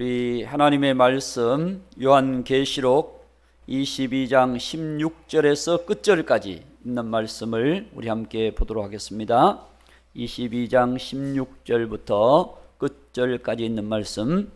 우리 하나님의 말씀 요한계시록 22장 16절에서 끝절까지 있는 말씀을 우리 함께 보도록 하겠습니다. 22장 16절부터 끝절까지 있는 말씀.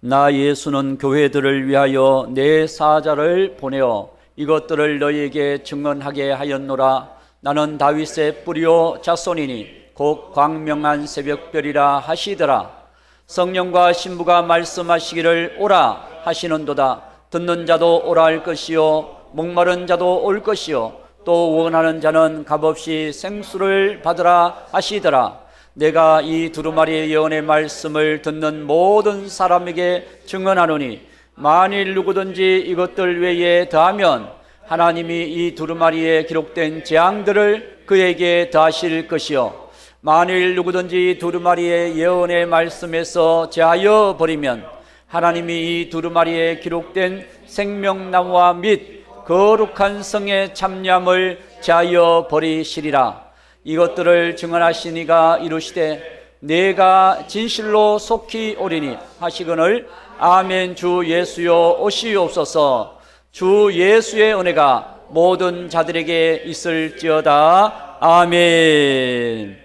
나 예수는 교회들을 위하여 내 사자를 보내어 이것들을 너희에게 증언하게 하였노라. 나는 다윗의 뿌리요 자손이니 곧 광명한 새벽별이라 하시더라. 성령과 신부가 말씀하시기를 오라 하시는도다. 듣는 자도 오라 할 것이요 목마른 자도 올 것이요 또 원하는 자는 값없이 생수를 받으라 하시더라. 내가 이 두루마리의 예언의 말씀을 듣는 모든 사람에게 증언하노니 만일 누구든지 이것들 외에 더하면 하나님이 이 두루마리에 기록된 재앙들을 그에게 더하실 것이요 만일 누구든지 두루마리의 예언의 말씀에서 제하여 버리면 하나님이 이 두루마리에 기록된 생명나무와 및 거룩한 성의 참념을 제하여 버리시리라. 이것들을 증언하시니가 이르시되 내가 진실로 속히 오리니 하시거늘 아멘. 주 예수여 오시옵소서. 주 예수의 은혜가 모든 자들에게 있을지어다. 아멘.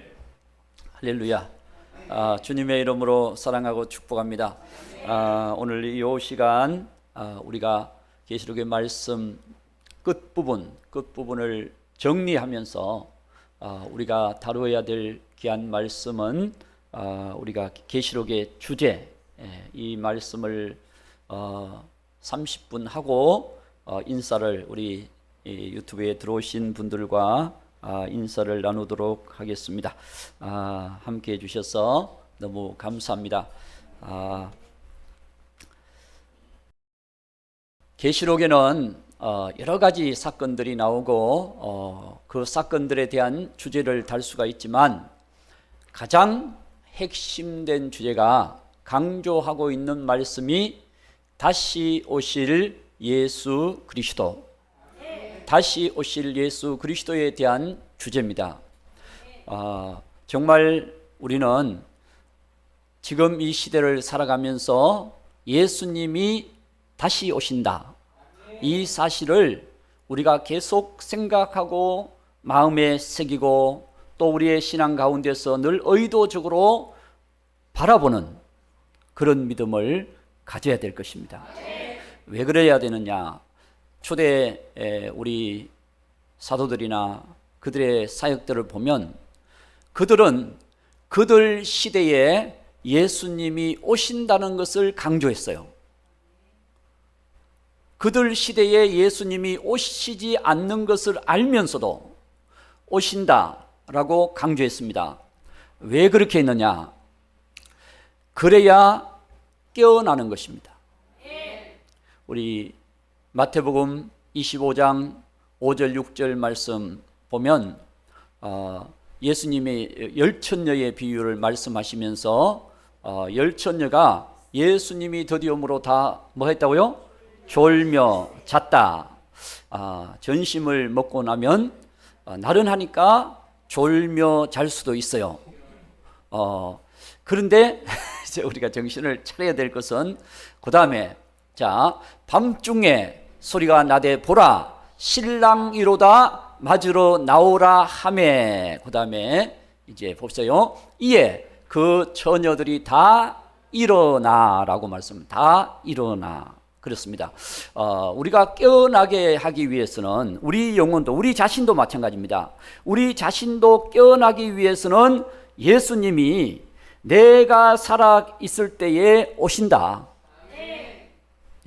할렐루야. 주님의 이름으로 사랑하고 축복합니다. 오늘 이 시간 우리가 계시록의 말씀 끝부분을 정리하면서 우리가 다루어야 될 귀한 말씀은 우리가 계시록의 주제, 이 말씀을 30분 하고 인사를 우리 유튜브에 들어오신 분들과 인사를 나누도록 하겠습니다. 함께 해주셔서 너무 감사합니다. 계시록에는 여러 가지 사건들이 나오고 그 사건들에 대한 주제를 달 수가 있지만 가장 핵심된 주제가 강조하고 있는 말씀이 다시 오실 예수 그리스도, 다시 오실 예수 그리스도에 대한 주제입니다. 정말 우리는 지금 이 시대를 살아가면서 예수님이 다시 오신다, 이 사실을 우리가 계속 생각하고 마음에 새기고 또 우리의 신앙 가운데서 늘 의도적으로 바라보는 그런 믿음을 가져야 될 것입니다. 왜 그래야 되느냐? 초대 우리 사도들이나 그들의 사역들을 보면 그들은 그들 시대에 예수님이 오신다는 것을 강조했어요. 그들 시대에 예수님이 오시지 않는 것을 알면서도 오신다라고 강조했습니다. 왜 그렇게 했느냐? 그래야 깨어나는 것입니다. 우리 마태복음 25장 5절 6절 말씀 보면 예수님의 열천녀의 비유를 말씀하시면서 열천녀가 예수님이 드디어므로 다 뭐 했다고요? 졸며 잤다. 전심을 먹고 나면 나른하니까 졸며 잘 수도 있어요. 그런데 이제 우리가 정신을 차려야 될 것은 그 다음에 자 밤중에 소리가 나되 보라 신랑이로다 맞으러 나오라 하매, 그 다음에 이제 보세요. 이에 그 처녀들이 다 일어나라고 말씀, 다 일어나. 그렇습니다. 우리가 깨어나게 하기 위해서는 우리 영혼도 우리 자신도 마찬가지입니다. 우리 자신도 깨어나기 위해서는 예수님이 내가 살아 있을 때에 오신다.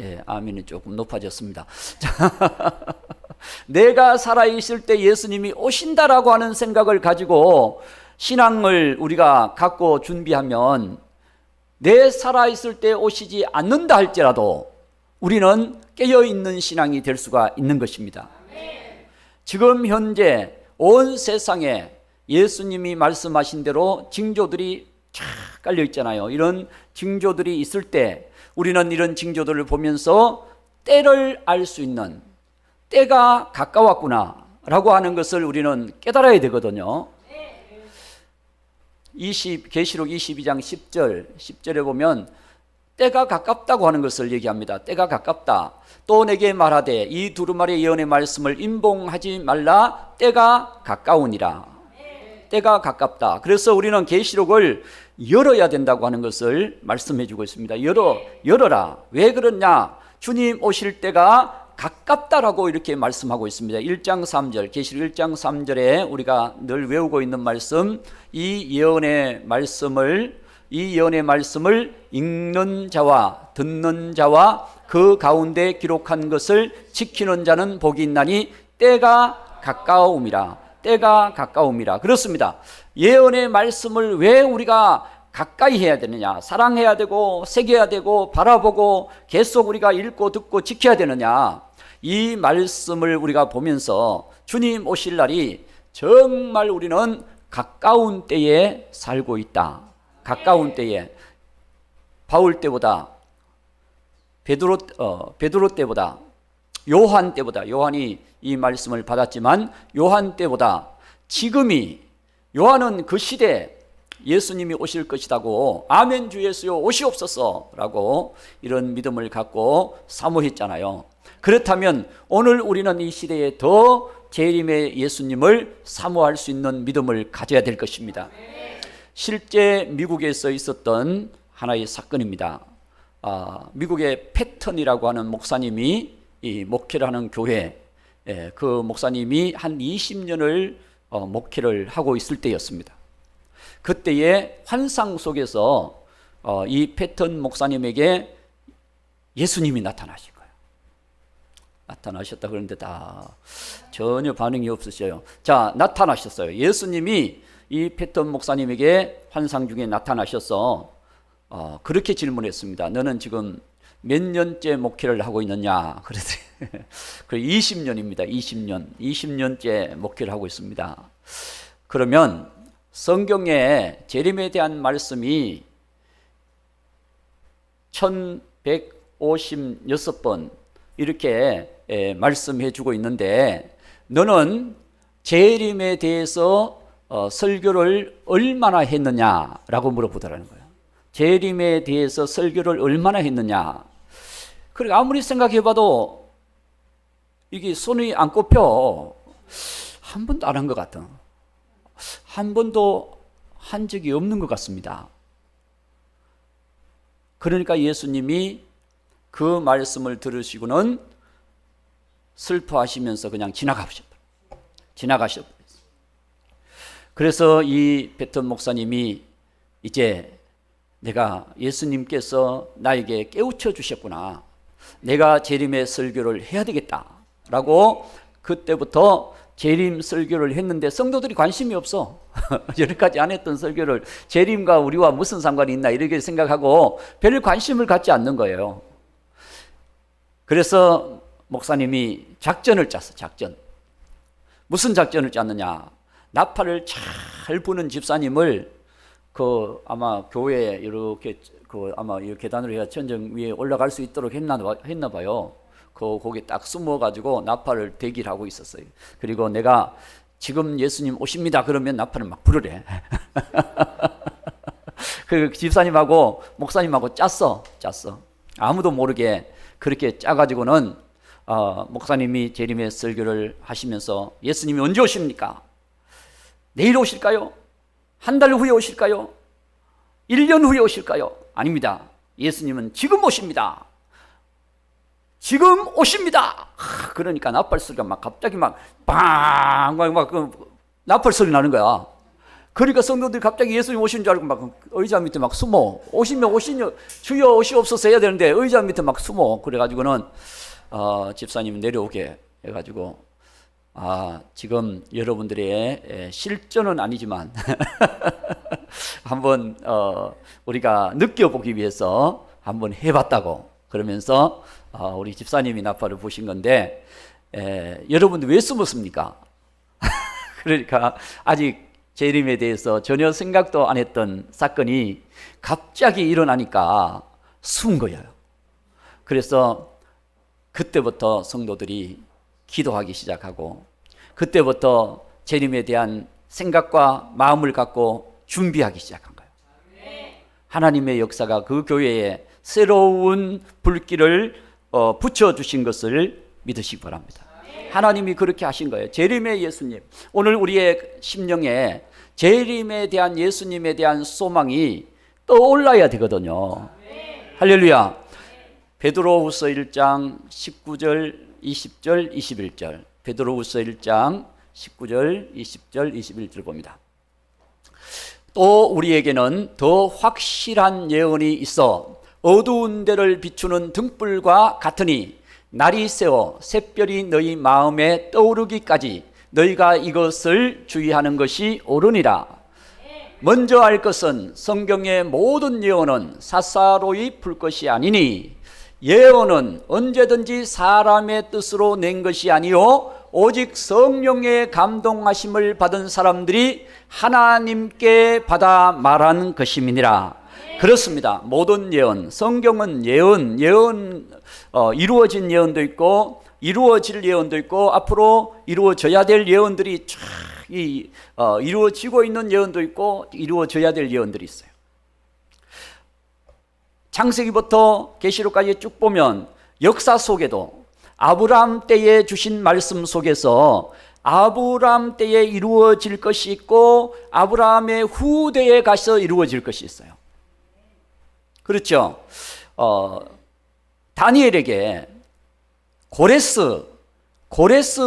예, 아멘이 조금 높아졌습니다. 내가 살아 있을 때 예수님이 오신다라고 하는 생각을 가지고 신앙을 우리가 갖고 준비하면 내 살아 있을 때 오시지 않는다 할지라도 우리는 깨어있는 신앙이 될 수가 있는 것입니다. 지금 현재 온 세상에 예수님이 말씀하신 대로 징조들이 쫙 깔려 있잖아요. 이런 징조들이 있을 때 우리는 이런 징조들을 보면서 때를 알 수 있는, 때가 가까웠구나 라고 하는 것을 우리는 깨달아야 되거든요. 계시록 22장 10절에 보면 때가 가깝다고 하는 것을 얘기합니다. 때가 가깝다. 또 내게 말하되 이 두루마리 예언의 말씀을 임봉하지 말라. 때가 가까우니라. 때가 가깝다. 그래서 우리는 계시록을 열어야 된다고 하는 것을 말씀해 주고 있습니다. 열어라. 왜 그러냐? 주님 오실 때가 가깝다라고 이렇게 말씀하고 있습니다. 1장 3절, 계시록 1장 3절에 우리가 늘 외우고 있는 말씀, 이 예언의 말씀을 읽는 자와 듣는 자와 그 가운데 기록한 것을 지키는 자는 복이 있나니 때가 가까움이라. 때가 가까움이라. 그렇습니다. 예언의 말씀을 왜 우리가 가까이 해야 되느냐? 사랑해야 되고 새겨야 되고 바라보고 계속 우리가 읽고 듣고 지켜야 되느냐? 이 말씀을 우리가 보면서 주님 오실 날이 정말 우리는 가까운 때에 살고 있다. 가까운 때에, 바울 때보다, 베드로 때보다, 요한 때보다, 요한이 이 말씀을 받았지만 요한 때보다 지금이, 요한은 그 시대 예수님이 오실 것이라고, 아멘 주 예수여 오시옵소서 라고 이런 믿음을 갖고 사모했잖아요. 그렇다면 오늘 우리는 이 시대에 더 재림의 예수님을 사모할 수 있는 믿음을 가져야 될 것입니다. 실제 미국에서 있었던 하나의 사건입니다. 미국의 패턴이라고 하는 목사님이 이 목회를 하는 교회, 그 목사님이 한 20년을 목회를 하고 있을 때였습니다. 그때의 환상 속에서 이 패턴 목사님에게 예수님이 나타나신 거예요. 나타나셨다 그러는데 다 전혀 반응이 없으셔요. 자, 나타나셨어요. 예수님이 이 패턴 목사님에게 환상 중에 나타나셔서 그렇게 질문했습니다. 너는 지금 몇 년째 목회를 하고 있느냐? 그랬더니 20년입니다. 20년째 목회를 하고 있습니다. 그러면 성경에 재림에 대한 말씀이 1156번 이렇게 말씀해 주고 있는데 너는 재림에 대해서 설교를 얼마나 했느냐라고 물어보더라는 거예요. 재림에 대해서 설교를 얼마나 했느냐. 그리고 아무리 생각해봐도 이게 손이 안 꼽혀. 한 번도 안 한 것 같아. 한 번도 한 적이 없는 것 같습니다. 그러니까 예수님이 그 말씀을 들으시고는 슬퍼하시면서 그냥 지나가셨어요. 그래서 이 패턴 목사님이 이제 내가 예수님께서 나에게 깨우쳐 주셨구나. 내가 재림의 설교를 해야 되겠다라고 그때부터 재림 설교를 했는데 성도들이 관심이 없어. 여기까지 안 했던 설교를 재림과 우리와 무슨 상관이 있나 이렇게 생각하고 별 관심을 갖지 않는 거예요. 그래서 목사님이 작전을 짰어. 무슨 작전을 짰느냐? 나팔을 잘 부는 집사님을 아마 교회에 이렇게 아마 이 계단으로 해야 천정 위에 올라갈 수 있도록 했나 봐요. 거기 딱 숨어가지고 나팔을 대기를 하고 있었어요. 그리고 내가 지금 예수님 오십니다 그러면 나팔을 막 부르래. 그 집사님하고 목사님하고 짰어. 아무도 모르게 그렇게 짜가지고는 목사님이 재림의 설교를 하시면서 예수님이 언제 오십니까? 내일 오실까요? 한 달 후에 오실까요? 1년 후에 오실까요? 아닙니다. 예수님은 지금 오십니다. 지금 오십니다. 그러니까 나팔 소리가 막 갑자기 막 나팔 소리 나는 거야. 그러니까 성도들이 갑자기 예수님 오시는 줄 알고 막 의자 밑에 막 숨어. 오시면 주여 오시옵소서 해야 되는데 의자 밑에 막 숨어. 그래가지고는 집사님 내려오게 해가지고 지금 여러분들의 실전은 아니지만 한번 우리가 느껴보기 위해서 한번 해봤다고 그러면서 우리 집사님이 나팔을 부신 건데 여러분들 왜 숨었습니까? 그러니까 아직 재림에 대해서 전혀 생각도 안 했던 사건이 갑자기 일어나니까 숨은 거예요. 그래서 그때부터 성도들이 기도하기 시작하고 그때부터 재림에 대한 생각과 마음을 갖고 준비하기 시작한 거예요. 하나님의 역사가 그 교회에 새로운 불길을 붙여주신 것을 믿으시기 바랍니다. 하나님이 그렇게 하신 거예요. 재림의 예수님. 오늘 우리의 심령에 재림에 대한 예수님에 대한 소망이 떠올라야 되거든요. 할렐루야. 베드로후서 1장 19절, 20절, 21절. 베드로후서 1장 19절, 20절, 21절 봅니다. 또 우리에게는 더 확실한 예언이 있어 어두운 데를 비추는 등불과 같으니 날이 새어 샛별이 너희 마음에 떠오르기까지 너희가 이것을 주의하는 것이 옳으니라. 먼저 알 것은 성경의 모든 예언은 사사로이 풀 것이 아니니 예언은 언제든지 사람의 뜻으로 낸 것이 아니요 오직 성령의 감동하심을 받은 사람들이 하나님께 받아 말한 것임이니라. 그렇습니다. 모든 예언, 성경은 예언 이루어진 예언도 있고 이루어질 예언도 있고 앞으로 이루어져야 될 예언들이 쫙 이루어지고 있는 예언도 있고 이루어져야 될 예언들이 있어요. 창세기부터 계시록까지 쭉 보면 역사 속에도 아브라함 때에 주신 말씀 속에서 아브라함 때에 이루어질 것이 있고 아브라함의 후대에 가서 이루어질 것이 있어요. 그렇죠. 다니엘에게 고레스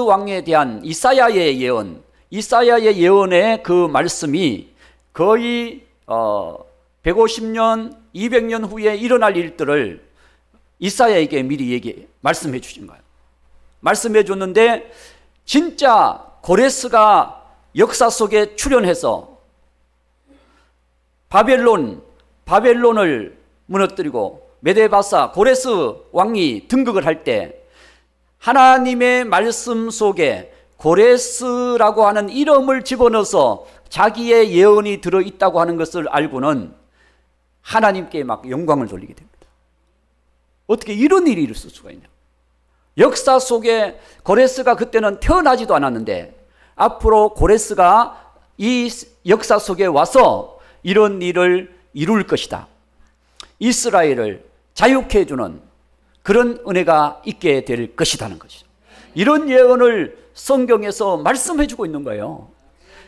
왕에 대한 이사야의 예언의 그 말씀이 거의 150년, 200년 후에 일어날 일들을 이사야에게 미리 말씀해 주신 거예요. 말씀해 줬는데 진짜 고레스가 역사 속에 출현해서 바벨론을 무너뜨리고 메데바사 고레스 왕이 등극을 할 때 하나님의 말씀 속에 고레스라고 하는 이름을 집어넣어서 자기의 예언이 들어있다고 하는 것을 알고는 하나님께 막 영광을 돌리게 됩니다. 어떻게 이런 일이 있을 수가 있냐. 역사 속에 고레스가 그때는 태어나지도 않았는데 앞으로 고레스가 이 역사 속에 와서 이런 일을 이룰 것이다. 이스라엘을 자유케 해주는 그런 은혜가 있게 될 것이라는 것이죠. 이런 예언을 성경에서 말씀해 주고 있는 거예요.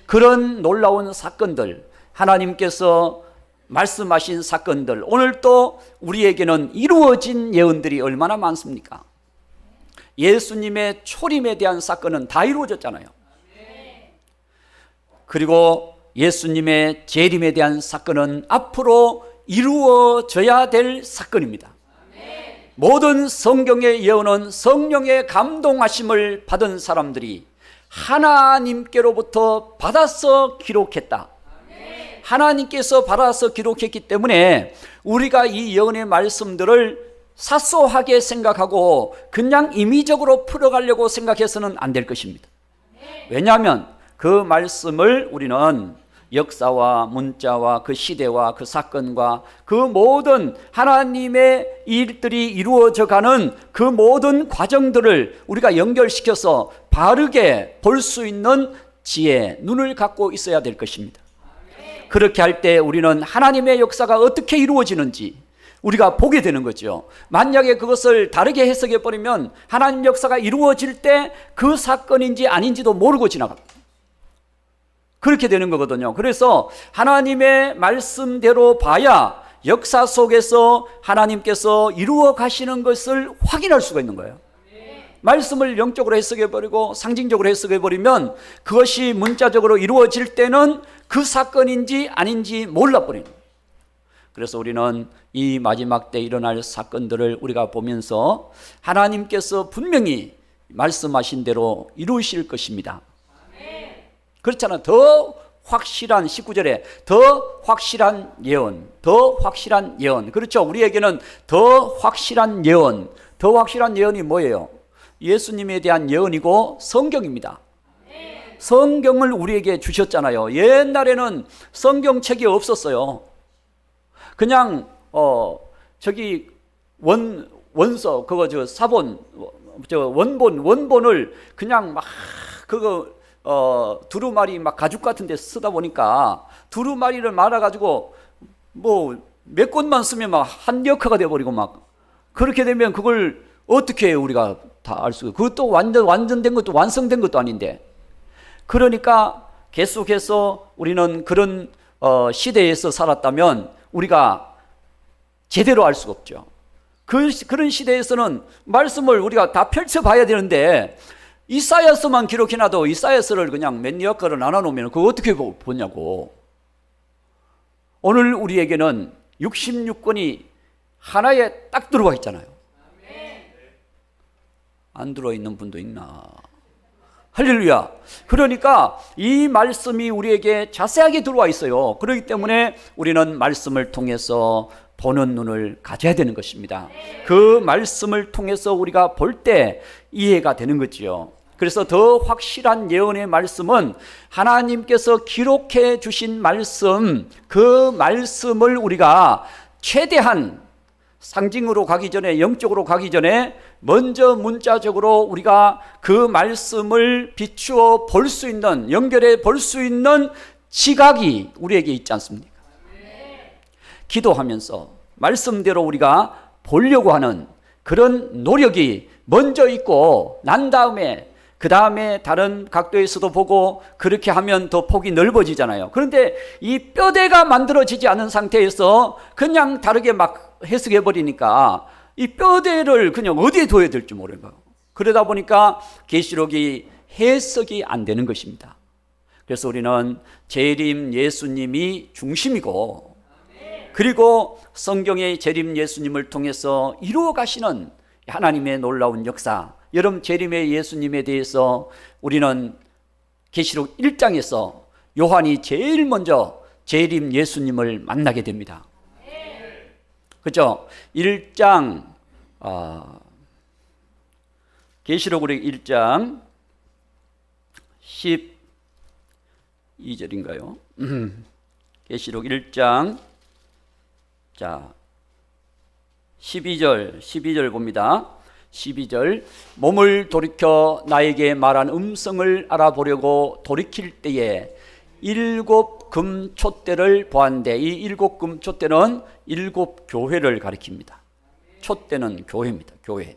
그런 놀라운 사건들, 하나님께서 말씀하신 사건들, 오늘 또 우리에게는 이루어진 예언들이 얼마나 많습니까? 예수님의 초림에 대한 사건은 다 이루어졌잖아요. 그리고 예수님의 재림에 대한 사건은 앞으로 이루어져야 될 사건입니다. 모든 성경의 예언은 성령의 감동하심을 받은 사람들이 하나님께로부터 받아서 기록했다. 하나님께서 받아서 기록했기 때문에 우리가 이 예언의 말씀들을 사소하게 생각하고 그냥 임의적으로 풀어가려고 생각해서는 안 될 것입니다. 왜냐하면 그 말씀을 우리는 역사와 문자와 그 시대와 그 사건과 그 모든 하나님의 일들이 이루어져 가는 그 모든 과정들을 우리가 연결시켜서 바르게 볼 수 있는 지혜, 눈을 갖고 있어야 될 것입니다. 그렇게 할 때 우리는 하나님의 역사가 어떻게 이루어지는지 우리가 보게 되는 거죠. 만약에 그것을 다르게 해석해 버리면 하나님 역사가 이루어질 때 그 사건인지 아닌지도 모르고 지나갑니다. 그렇게 되는 거거든요. 그래서 하나님의 말씀대로 봐야 역사 속에서 하나님께서 이루어 가시는 것을 확인할 수가 있는 거예요. 말씀을 영적으로 해석해버리고 상징적으로 해석해버리면 그것이 문자적으로 이루어질 때는 그 사건인지 아닌지 몰라버리는 거예요. 그래서 우리는 이 마지막 때 일어날 사건들을 우리가 보면서 하나님께서 분명히 말씀하신 대로 이루실 것입니다. 그렇잖아. 더 확실한 19절에 더 확실한 예언, 더 확실한 예언. 그렇죠. 우리에게는 더 확실한 예언, 더 확실한 예언이 뭐예요? 예수님에 대한 예언이고 성경입니다. 성경을 우리에게 주셨잖아요. 옛날에는 성경책이 없었어요. 그냥 저기 원서 그거 저 사본 저 원본을 그냥 막 그거 두루마리 막 가죽 같은 데 쓰다 보니까 두루마리를 말아가지고 뭐 몇 곳만 쓰면 막 한 역화가 돼버리고 막 그렇게 되면 그걸 어떻게 해요? 우리가 다 알 수가. 그것도 완전된 것도 완성된 것도 아닌데. 그러니까 계속해서 우리는 그런 시대에서 살았다면 우리가 제대로 알 수가 없죠. 그런 시대에서는 말씀을 우리가 다 펼쳐봐야 되는데 이사야서만 기록해놔도 이사야서를 그냥 몇 역할을 나눠놓으면 그거 어떻게 보냐고. 오늘 우리에게는 66권이 하나에 딱 들어와 있잖아요. 안 들어있는 분도 있나? 할렐루야. 그러니까 이 말씀이 우리에게 자세하게 들어와 있어요. 그렇기 때문에 우리는 말씀을 통해서 보는 눈을 가져야 되는 것입니다. 그 말씀을 통해서 우리가 볼 때 이해가 되는 거지요. 그래서 더 확실한 예언의 말씀은 하나님께서 기록해 주신 말씀, 그 말씀을 우리가 최대한 상징으로 가기 전에, 영적으로 가기 전에 먼저 문자적으로 우리가 그 말씀을 비추어 볼 수 있는, 연결해 볼 수 있는 지각이 우리에게 있지 않습니까? 기도하면서 말씀대로 우리가 보려고 하는 그런 노력이 먼저 있고 난 다음에 그 다음에 다른 각도에서도 보고 그렇게 하면 더 폭이 넓어지잖아요. 그런데 이 뼈대가 만들어지지 않은 상태에서 그냥 다르게 막 해석해 버리니까 이 뼈대를 그냥 어디에 둬야 될지 모르는 거예요. 그러다 보니까 계시록이 해석이 안 되는 것입니다. 그래서 우리는 재림 예수님이 중심이고, 그리고 성경의 재림 예수님을 통해서 이루어 가시는 하나님의 놀라운 역사, 여러분 재림의 예수님에 대해서 우리는 계시록 1장에서 요한이 제일 먼저 재림 예수님을 만나게 됩니다. 그렇죠? 1장 계시록 우리 1장 12절인가요? 계시록 1장 자 12절 봅니다. 12절 몸을 돌이켜 나에게 말한 음성을 알아보려고 돌이킬 때에 7 금촛대를 보았는데, 이 7 금촛대는 7 교회를 가리킵니다. 촛대는 교회입니다. 교회.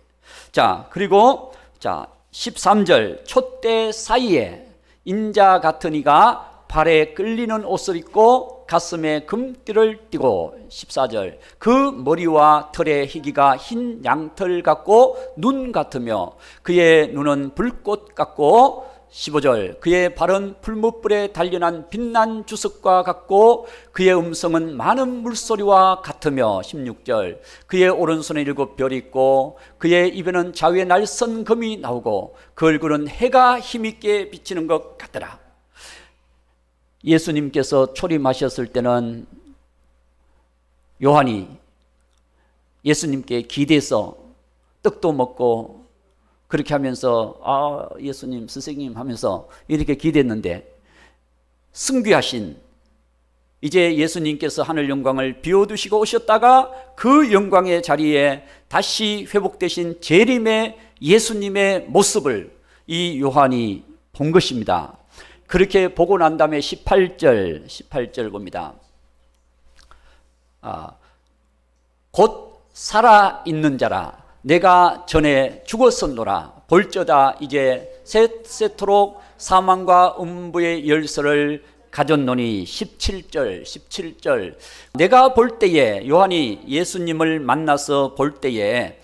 자, 그리고 자 13절 촛대 사이에 인자 같은 이가 발에 끌리는 옷을 입고 가슴에 금띠를 띠고, 14절 그 머리와 털의 희기가 흰 양털 같고 눈 같으며 그의 눈은 불꽃 같고, 15절 그의 발은 풀무불에 단련한 빛난 주석과 같고 그의 음성은 많은 물소리와 같으며, 16절 그의 오른손에 7 별이 있고 그의 입에는 자위의 날선 검이 나오고 그 얼굴은 해가 힘있게 비치는 것 같더라. 예수님께서 초림하셨을 때는 요한이 예수님께 기대서 떡도 먹고 그렇게 하면서 예수님 선생님 하면서 이렇게 기대했는데, 승귀하신 이제 예수님께서 하늘 영광을 비워두시고 오셨다가 그 영광의 자리에 다시 회복되신 재림의 예수님의 모습을 이 요한이 본 것입니다. 그렇게 보고 난 다음에 18절 봅니다. 곧 살아있는 자라 내가 전에 죽었었노라. 볼저다 이제 세세토록 사망과 음부의 열쇠를 가졌노니. 17절 내가 볼 때에, 요한이 예수님을 만나서 볼 때에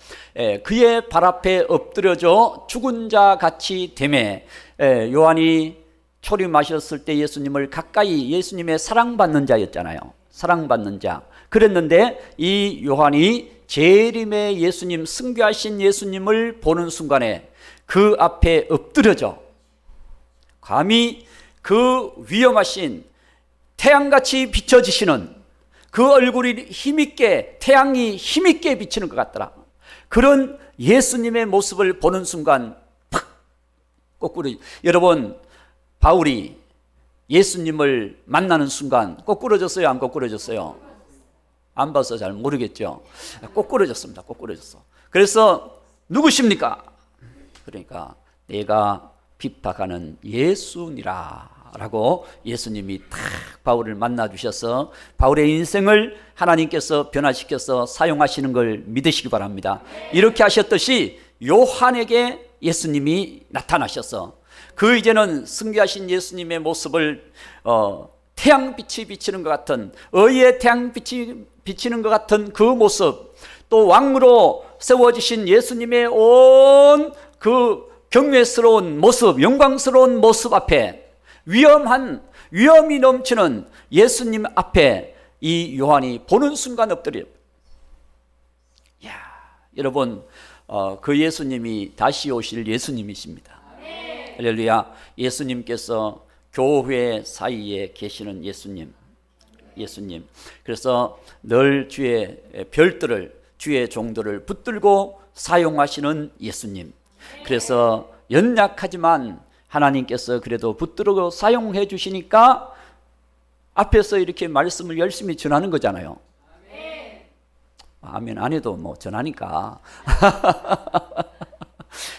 그의 발 앞에 엎드려져 죽은 자 같이 되매, 요한이 초림하셨을 때 예수님을 가까이, 예수님의 사랑받는 자였잖아요. 사랑받는 자. 그랬는데 이 요한이 재림의 예수님, 승귀하신 예수님을 보는 순간에 그 앞에 엎드려져 감히 그 위엄하신 태양같이 비춰지시는 그 얼굴이 힘있게, 태양이 힘있게 비치는 것 같더라. 그런 예수님의 모습을 보는 순간 팍 거꾸로. 여러분, 바울이 예수님을 만나는 순간 거꾸러졌어요? 안 거꾸러졌어요? 안 봐서 잘 모르겠죠. 거꾸러졌습니다. 거꾸러졌어. 그래서 누구십니까? 그러니까 내가 핍박하는 예수니라. 라고 예수님이 탁 바울을 만나 주셔서 바울의 인생을 하나님께서 변화시켜서 사용하시는 걸 믿으시기 바랍니다. 이렇게 하셨듯이 요한에게 예수님이 나타나셔서 그 이제는 승귀하신 예수님의 모습을 태양빛이 비치는 것 같은, 의의 태양빛이 비치는 것 같은 그 모습, 또 왕으로 세워지신 예수님의 온 그 경외스러운 모습, 영광스러운 모습 앞에, 위험이 넘치는 예수님 앞에 이 요한이 보는 순간 엎드려. 야, 여러분, 그 예수님이 다시 오실 예수님이십니다. 할렐루야. 예수님께서 교회 사이에 계시는 예수님. 그래서 늘 주의 별들을, 주의 종들을 붙들고 사용하시는 예수님. 그래서 연약하지만 하나님께서 그래도 붙들고 사용해 주시니까 앞에서 이렇게 말씀을 열심히 전하는 거잖아요. 아멘 안 해도 뭐 전하니까.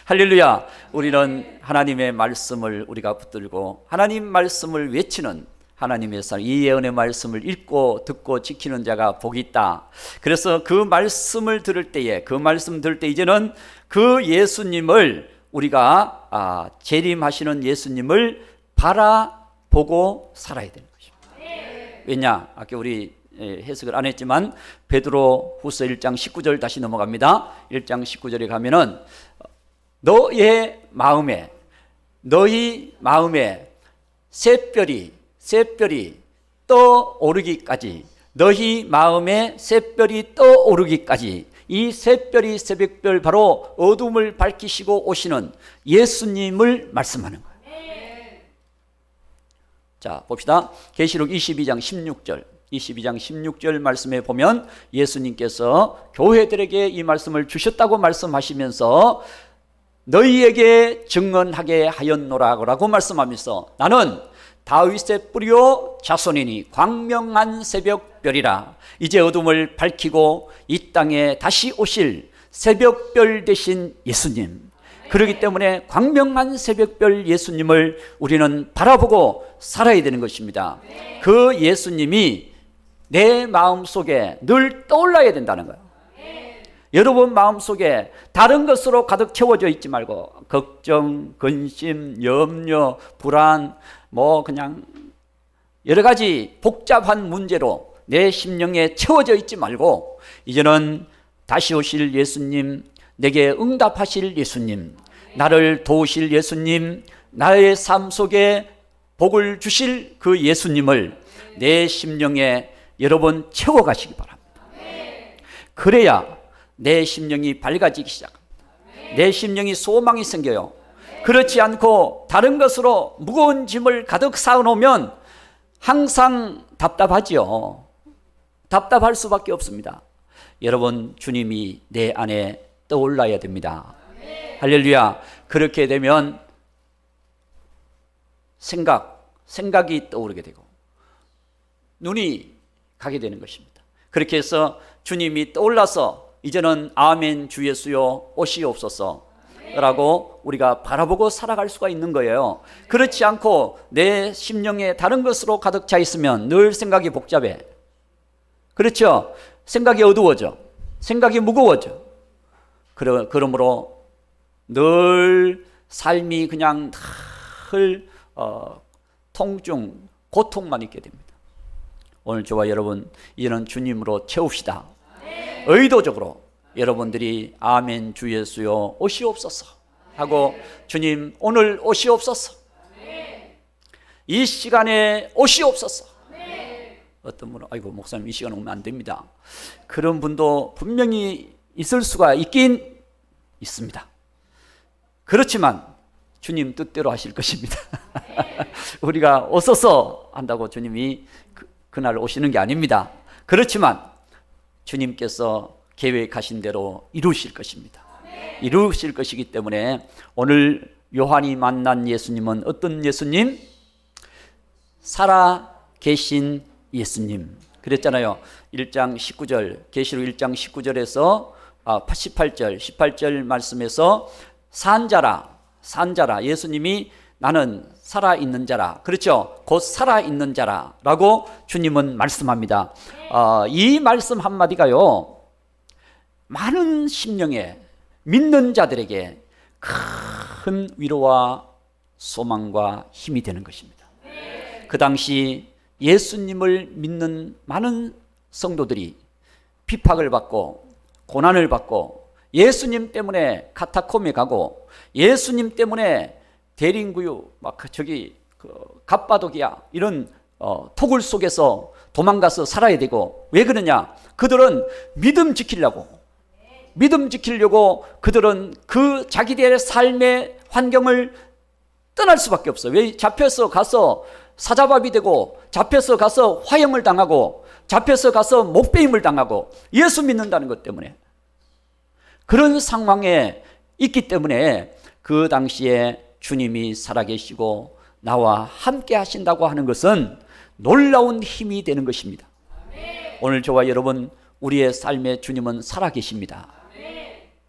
할렐루야. 우리는 하나님의 말씀을 우리가 붙들고 하나님 말씀을 외치는 하나님의 사람, 이 예언의 말씀을 읽고 듣고 지키는 자가 복이 있다. 그래서 그 말씀을 들을 때에, 그 말씀 들을 때 이제는 그 예수님을 우리가 재림하시는 예수님을 바라보고 살아야 되는 것입니다. 왜냐? 아까 우리 해석을 안 했지만 베드로 후서 1장 19절 다시 넘어갑니다. 1장 19절에 가면은 너희 마음에 샛별이 떠오르기까지, 너희 마음에 샛별이 떠오르기까지, 이 샛별이 새벽별, 바로 어둠을 밝히시고 오시는 예수님을 말씀하는 거예요. 자, 봅시다. 계시록 22장 16절 말씀에 보면 예수님께서 교회들에게 이 말씀을 주셨다고 말씀하시면서 너희에게 증언하게 하였노라고 말씀하면서 나는 다윗의 뿌리요 자손이니 광명한 새벽별이라. 이제 어둠을 밝히고 이 땅에 다시 오실 새벽별 되신 예수님. 그렇기 때문에 광명한 새벽별 예수님을 우리는 바라보고 살아야 되는 것입니다. 그 예수님이 내 마음속에 늘 떠올라야 된다는 거예요. 여러분 마음속에 다른 것으로 가득 채워져 있지 말고, 걱정, 근심, 염려, 불안, 그냥 여러 가지 복잡한 문제로 내 심령에 채워져 있지 말고, 이제는 다시 오실 예수님, 내게 응답하실 예수님, 나를 도우실 예수님, 나의 삶 속에 복을 주실 그 예수님을 내 심령에 여러분 채워가시기 바랍니다. 그래야 내 심령이 밝아지기 시작합니다. 내 심령이 소망이 생겨요. 그렇지 않고 다른 것으로 무거운 짐을 가득 쌓아놓으면 항상 답답하지요. 답답할 수밖에 없습니다. 여러분, 주님이 내 안에 떠올라야 됩니다. 할렐루야. 그렇게 되면 생각이 떠오르게 되고 눈이 가게 되는 것입니다. 그렇게 해서 주님이 떠올라서 이제는 아멘 주 예수여 오시옵소서 라고 우리가 바라보고 살아갈 수가 있는 거예요. 그렇지 않고 내 심령에 다른 것으로 가득 차 있으면 늘 생각이 복잡해. 그렇죠? 생각이 어두워져. 생각이 무거워져. 그러므로 늘 삶이 그냥 늘 통증, 고통만 있게 됩니다. 오늘 저와 여러분 이제는 주님으로 채웁시다. 의도적으로 여러분들이 아멘 주 예수여 오시옵소서 하고, 주님 오늘 오시옵소서, 이 시간에 오시옵소서. 어떤 분은 아이고 목사님 이 시간 오면 안 됩니다. 그런 분도 분명히 있을 수가 있긴 있습니다. 그렇지만 주님 뜻대로 하실 것입니다. 우리가 오소서 한다고 주님이 그날 오시는 게 아닙니다. 그렇지만 주님께서 계획하신 대로 이루실 것입니다. 이루실 것이기 때문에 오늘 요한이 만난 예수님은 어떤 예수님? 살아 계신 예수님. 그랬잖아요. 1장 19절, 계시록 1장 19절에서 18절 말씀에서 산자라 예수님이 나는 살아있는 자라. 그렇죠? 곧 살아있는 자라라고 주님은 말씀합니다. 이 말씀 한마디가요, 많은 심령에 믿는 자들에게 큰 위로와 소망과 힘이 되는 것입니다. 그 당시 예수님을 믿는 많은 성도들이 핍박을 받고 고난을 받고 예수님 때문에 카타콤에 가고 예수님 때문에 대림구유 갑바도기야 이런 토굴 속에서 도망가서 살아야 되고, 왜 그러냐? 그들은 믿음 지키려고 그들은 그 자기들의 삶의 환경을 떠날 수밖에 없어. 왜? 잡혀서 가서 사자밥이 되고, 잡혀서 가서 화형을 당하고, 잡혀서 가서 목배임을 당하고, 예수 믿는다는 것 때문에. 그런 상황에 있기 때문에 그 당시에 주님이 살아계시고 나와 함께 하신다고 하는 것은 놀라운 힘이 되는 것입니다. 오늘 저와 여러분, 우리의 삶에 주님은 살아계십니다.